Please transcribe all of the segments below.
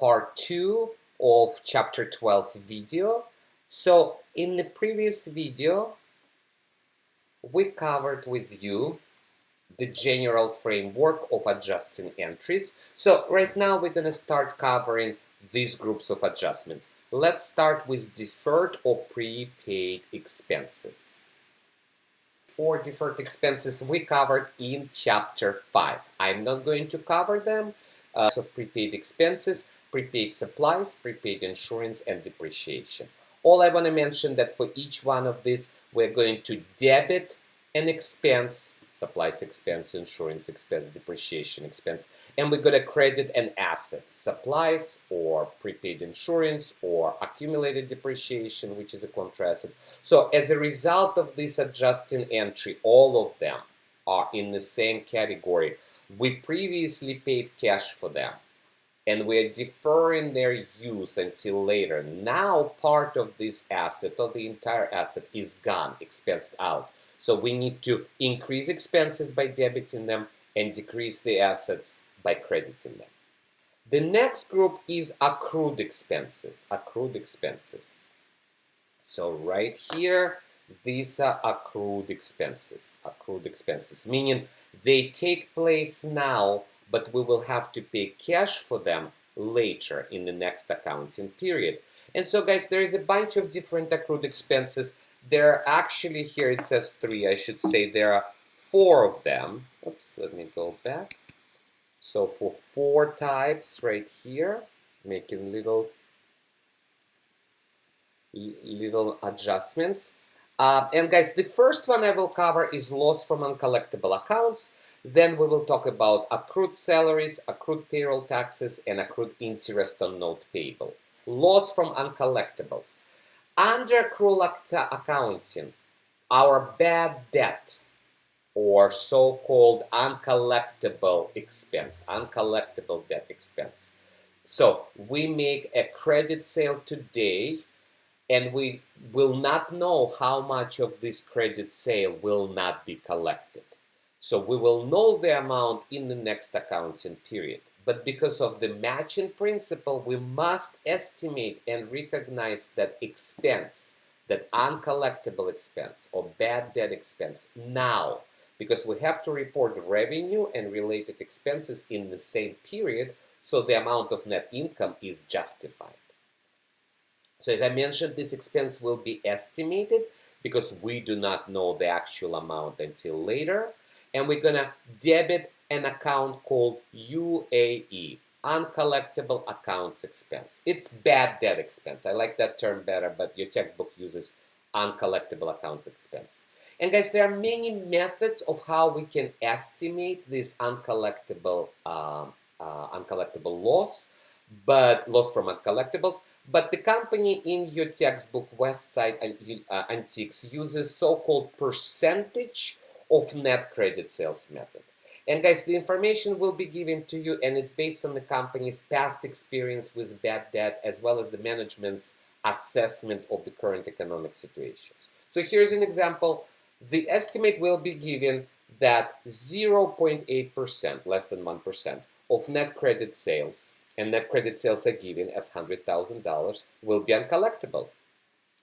part 2 of chapter 12 video. So in the previous video, we covered with you the general framework of adjusting entries. So right now we're going to start covering these groups of adjustments. Let's start with deferred or prepaid expenses. Or deferred expenses we covered in chapter 5. I'm not going to cover them. Of prepaid expenses, prepaid supplies, prepaid insurance, and depreciation. All I want to mention that for each one of these, we're going to debit an expense, supplies expense, insurance expense, depreciation expense, and we're going to credit an asset, supplies or prepaid insurance or accumulated depreciation, which is a contra asset. So as a result of this adjusting entry, all of them are in the same category. We previously paid cash for them, and we're deferring their use until later. Now part of this asset, or the entire asset, is gone, expensed out. So we need to increase expenses by debiting them and decrease the assets by crediting them. The next group is accrued expenses. Accrued expenses. So right here, these are accrued expenses. Accrued expenses, meaning they take place now, but we will have to pay cash for them later in the next accounting period. And so guys, there is a bunch of different accrued expenses. There are actually, here it says 3, I should say there are 4 of them. Oops, let me go back. So for 4 types right here, making little adjustments. And guys, the first one I will cover is loss from uncollectible accounts. Then we will talk about accrued salaries, accrued payroll taxes, and accrued interest on note payable. Loss from uncollectibles. Under accrual accounting, our bad debt, or so-called uncollectible expense, uncollectible debt expense. So we make a credit sale today, and we will not know how much of this credit sale will not be collected. So we will know the amount in the next accounting period. But because of the matching principle, we must estimate and recognize that expense, that uncollectible expense or bad debt expense now, because we have to report revenue and related expenses in the same period, so the amount of net income is justified. So as I mentioned, this expense will be estimated because we do not know the actual amount until later. And we're going to debit an account called UAE, Uncollectible Accounts Expense. It's bad debt expense. I like that term better, but your textbook uses Uncollectible Accounts Expense. And guys, there are many methods of how we can estimate this uncollectible loss, but loss from uncollectibles. But the company in your textbook, Westside Antiques, uses so-called percentage of net credit sales method. And guys, the information will be given to you, and it's based on the company's past experience with bad debt, as well as the management's assessment of the current economic situations. So here's an example. The estimate will be given that 0.8%, less than 1%, of net credit sales, and net credit sales are given as $100,000, will be uncollectible.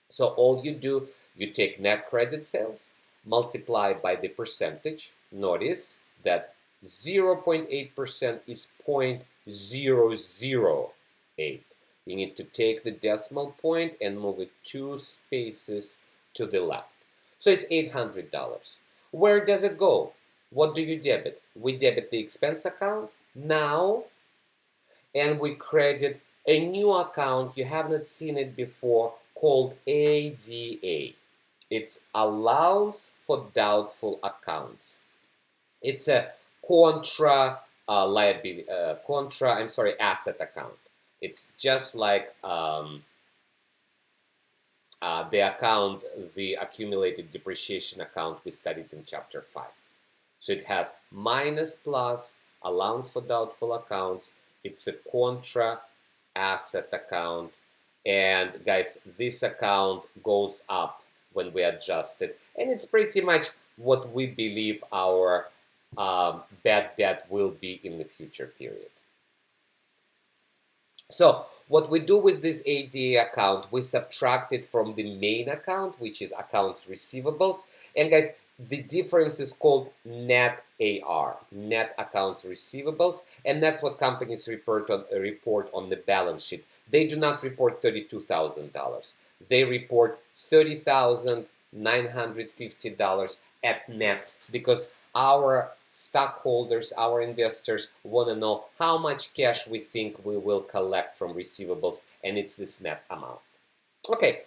So all you do, you take net credit sales, multiply by the percentage. Notice that 0.8% is 0.008. You need to take the decimal point and move it 2 spaces to the left. So it's $800. Where does it go? What do you debit? We debit the expense account now, and we credit a new account, you haven't seen it before, called ADA. It's allowance for doubtful accounts. It's a asset account. It's just like the accumulated depreciation account we studied in chapter 5. So it has minus plus, allowance for doubtful accounts. It's a contra asset account. And guys, this account goes up when we adjust it. And it's pretty much what we believe our bad debt will be in the future period. So what we do with this ADA account, we subtract it from the main account, which is accounts receivables. And guys, the difference is called net AR, net accounts receivables. And that's what companies report on the balance sheet. They do not report $32,000. They report $30,950 at net, because our stockholders, our investors want to know how much cash we think we will collect from receivables, and it's this net amount. Okay,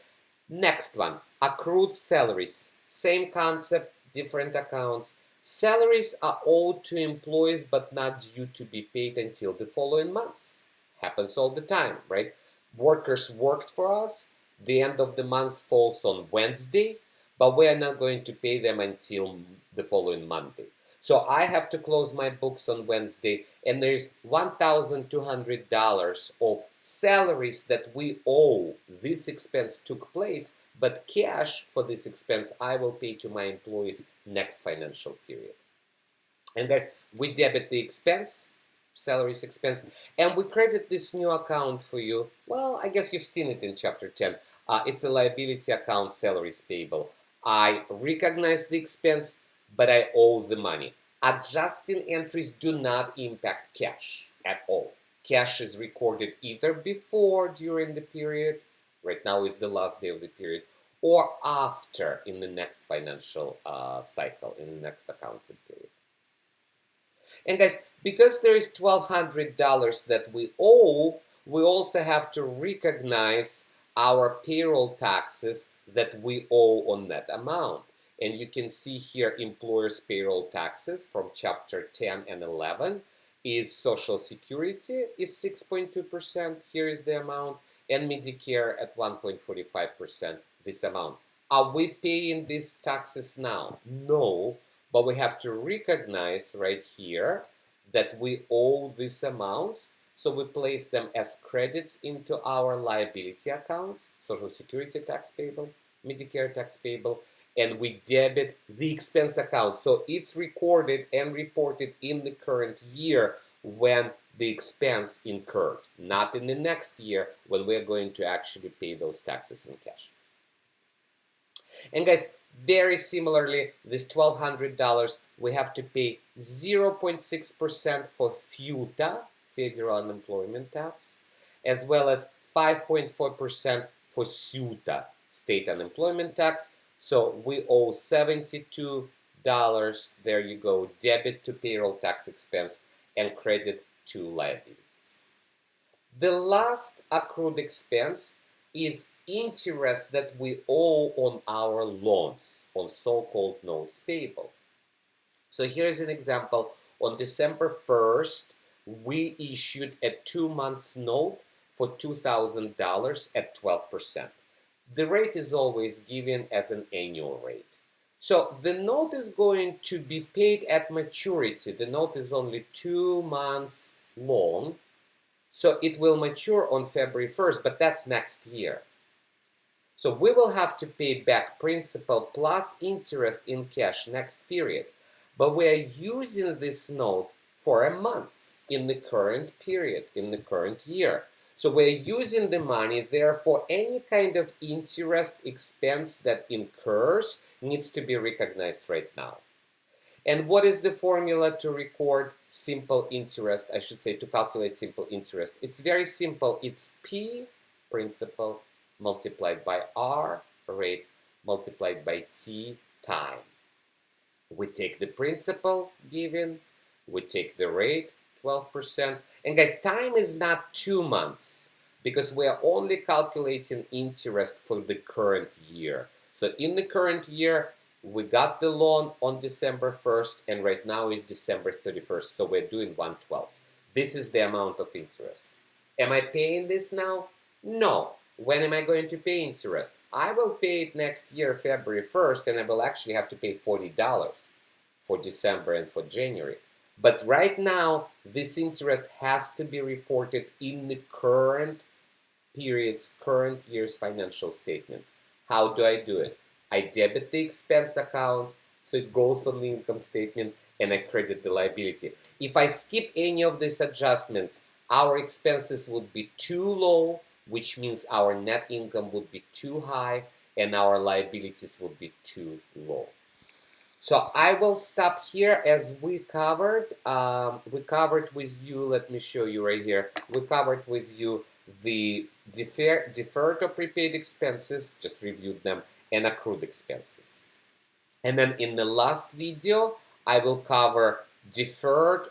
next one, accrued salaries. Same concept, different accounts. Salaries are owed to employees but not due to be paid until the following months. Happens all the time, right? Workers worked for us, the end of the month falls on Wednesday, but we are not going to pay them until the following Monday. So I have to close my books on Wednesday, and there's $1,200 of salaries that we owe. This expense took place, but cash for this expense I will pay to my employees next financial period. And guys, we debit the expense, salaries expense, and we credit this new account for you. Well, I guess you've seen it in chapter 10. It's a liability account, salaries payable. I recognize the expense, but I owe the money. Adjusting entries do not impact cash at all. Cash is recorded either before, during the period, right now is the last day of the period, or after in the next financial cycle, in the next accounting period. And guys, because there is $1,200 that we owe, we also have to recognize our payroll taxes that we owe on that amount. And you can see here employers' payroll taxes from chapter 10 and 11 is Social Security is 6.2%, here is the amount, and Medicare at 1.45%, this amount. Are we paying these taxes now? No, but we have to recognize right here that we owe these amounts, so we place them as credits into our liability accounts, Social Security tax payable, Medicare tax payable, and we debit the expense account. So it's recorded and reported in the current year when the expense incurred, not in the next year when we're going to actually pay those taxes in cash. And guys, very similarly, this $1,200, we have to pay 0.6% for FUTA, Federal Unemployment Tax, as well as 5.4% for SUTA, State Unemployment Tax. So we owe $72, there you go, debit to payroll tax expense and credit to liabilities. The last accrued expense is interest that we owe on our loans, on so-called notes payable. So here's an example. On December 1st, we issued a 2-month note for $2,000 at 12%. The rate is always given as an annual rate. So the note is going to be paid at maturity. The note is only 2 months long, so it will mature on February 1st, but that's next year. So we will have to pay back principal plus interest in cash next period. But we are using this note for a month in the current period, in the current year. So we're using the money, therefore any kind of interest expense that incurs needs to be recognized right now. And what is the formula to record simple interest, I should say, to calculate simple interest? It's very simple. It's P, principal, multiplied by R, rate, multiplied by T, time. We take the principal given, we take the rate, 12%. And guys, time is not 2 months because we are only calculating interest for the current year. So in the current year, we got the loan on December 1st, and right now is December 31st, so we're doing 1/12. This is the amount of interest. Am I paying this now? No. When am I going to pay interest? I will pay it next year, February 1st, and I will actually have to pay $40 for December and for January. But right now, this interest has to be reported in the current period's, current year's financial statements. How do I do it? I debit the expense account, so it goes on the income statement, and I credit the liability. If I skip any of these adjustments, our expenses would be too low, which means our net income would be too high and our liabilities would be too low. So I will stop here as we covered with you, let me show you right here, we covered with you the deferred or prepaid expenses, just reviewed them, and accrued expenses. And then in the last video, I will cover deferred